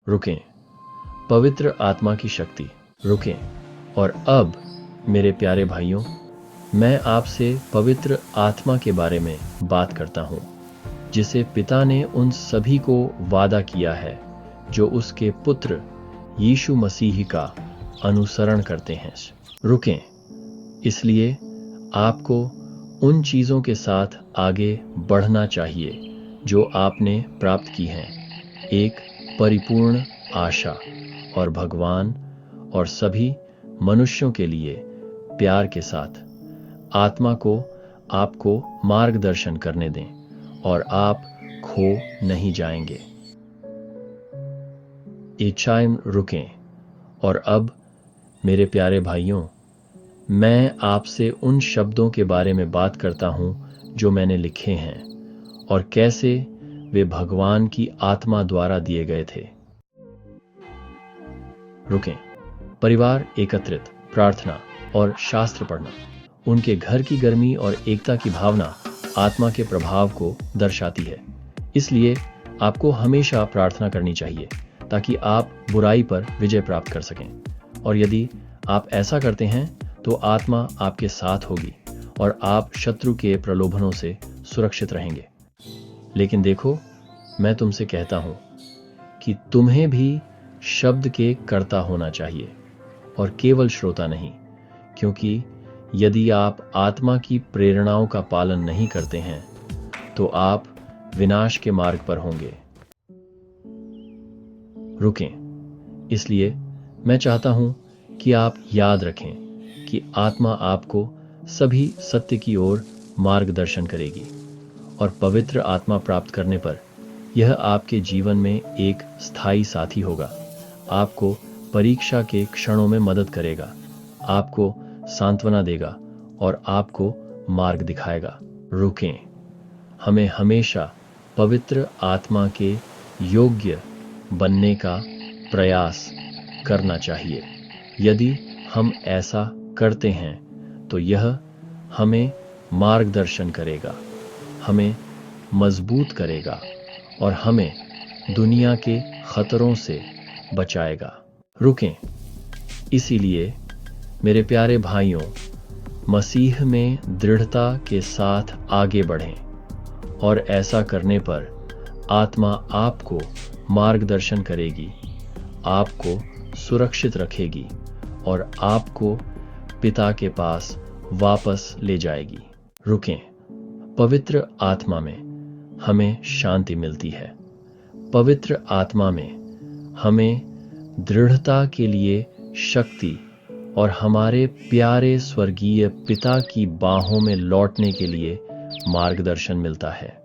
रुकें, पवित्र आत्मा की शक्ति। रुकें। और अब मेरे प्यारे भाइयों, मैं आपसे पवित्र आत्मा के बारे में बात करता हूं, जिसे पिता ने उन सभी को वादा किया है जो उसके पुत्र यीशु मसीह का अनुसरण करते हैं। रुकें, इसलिए आपको उन चीज़ों के साथ आगे बढ़ना चाहिए जो आपने प्राप्त की हैं, एक परिपूर्ण आशा और भगवान और सभी मनुष्यों के लिए प्यार के साथ आत्मा को आपको मार्गदर्शन करने दें और आप खो नहीं जाएंगे। इच्छाएं रुकें। और अब मेरे प्यारे भाइयों, मैं आपसे उन शब्दों के बारे में बात करता हूं जो मैंने लिखे हैं और कैसे वे भगवान की आत्मा द्वारा दिए गए थे। रुकें, परिवार एकत्रित, प्रार्थना और शास्त्र पढ़ना। उनके घर की गर्मी और एकता की भावना आत्मा के प्रभाव को दर्शाती है। इसलिए आपको हमेशा प्रार्थना करनी चाहिए ताकि आप बुराई पर विजय प्राप्त कर सकें। और यदि आप ऐसा करते हैं तो आत्मा आपके साथ होगी और आप शत्रु के प्रलोभनों से सुरक्षित रहेंगे। लेकिन देखो, मैं तुमसे कहता हूं कि तुम्हें भी शब्द के कर्ता होना चाहिए और केवल श्रोता नहीं, क्योंकि यदि आप आत्मा की प्रेरणाओं का पालन नहीं करते हैं तो आप विनाश के मार्ग पर होंगे। रुकें, इसलिए मैं चाहता हूं कि आप याद रखें कि आत्मा आपको सभी सत्य की ओर मार्गदर्शन करेगी और पवित्र आत्मा प्राप्त करने पर यह आपके जीवन में एक स्थायी साथी होगा। आपको परीक्षा के क्षणों में मदद करेगा, आपको सांत्वना देगा और आपको मार्ग दिखाएगा। रुकें, हमें हमेशा पवित्र आत्मा के योग्य बनने का प्रयास करना चाहिए। यदि हम ऐसा करते हैं तो यह हमें मार्गदर्शन करेगा, हमें मजबूत करेगा और हमें दुनिया के खतरों से बचाएगा। रुकें, इसीलिए मेरे प्यारे भाइयों, मसीह में दृढ़ता के साथ आगे बढ़ें और ऐसा करने पर आत्मा आपको मार्गदर्शन करेगी, आपको सुरक्षित रखेगी और आपको पिता के पास वापस ले जाएगी। रुकें, पवित्र आत्मा में हमें शांति मिलती है। पवित्र आत्मा में हमें दृढ़ता के लिए शक्ति और हमारे प्यारे स्वर्गीय पिता की बाहों में लौटने के लिए मार्गदर्शन मिलता है।